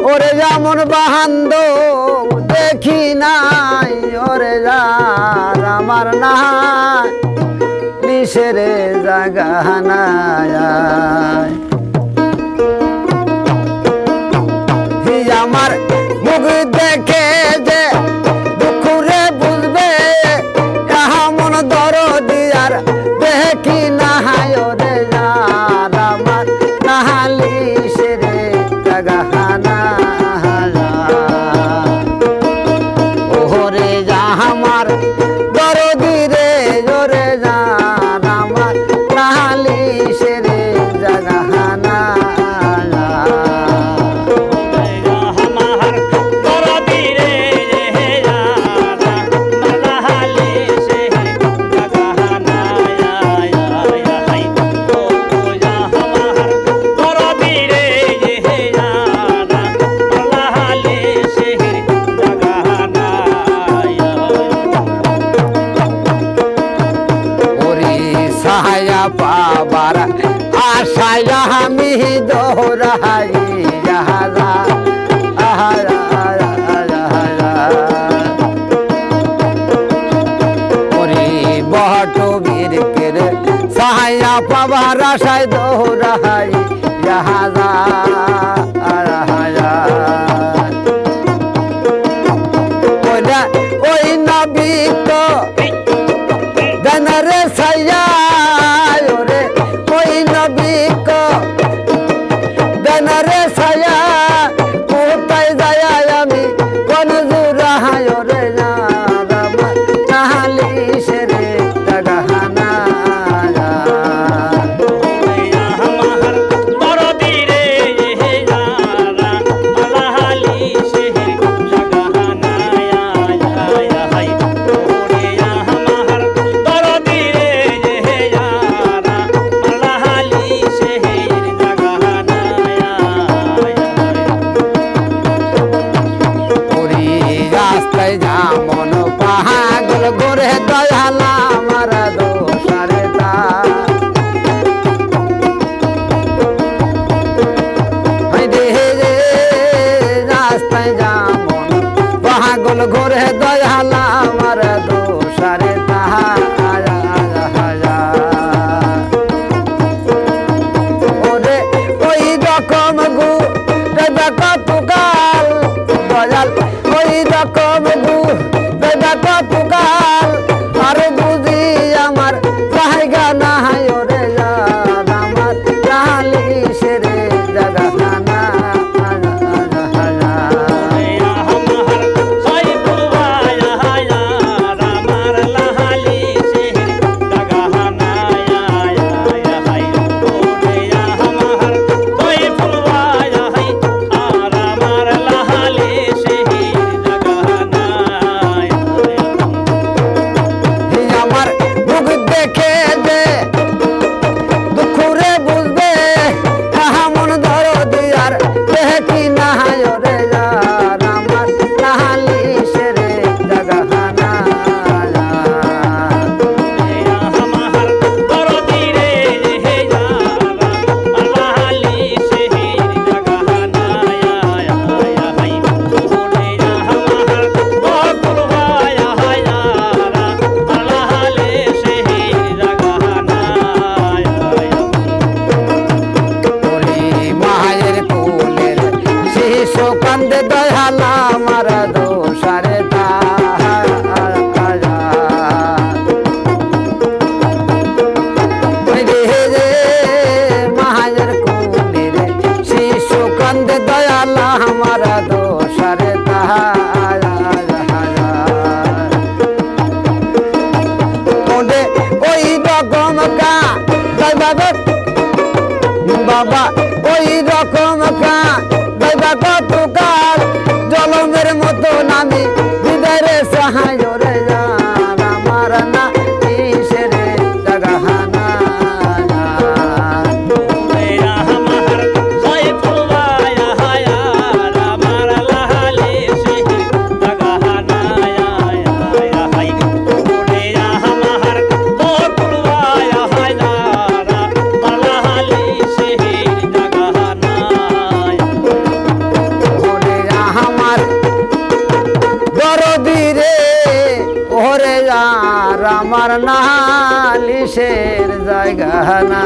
ওরে যেমন বাহান্দ দেখি নাই ওরে যার আমার না নিশেরে জাগানায় আমার মুখ দেখে যে দুঃখরে বুঝবে এমন দরদি আর দেখি না ওরে যার আমার নাহালি সেরে জাগানা ওরে যা আমার দরদি রে ওরে যার আমার নাহালি সেরে জাগানা পাবার আশায় আমি দৌড়াই বহট বীর কেরে সাহায্য পাবার আশায় দৌড়াই ওই নবিক দনরে সাইয়া বেনারে ছায়া কোথায় যায় আমি কোন জুরাহায় রে নাহালি সেরে জাগানা মন পাগল গোরে দয়ালা আমার দোষারে রাস্তায় যা মন পাগল গোরে দয়ালা আমার দোষারে ওরে ওই রকম গু দেখো তুকাল দয়াল ওই রকম গু দেখো তুকাল আর বুঝি আমার জায়গা না ওরে আমার নাহালি সেরে জাগানা আমার নালিশের জায়গা না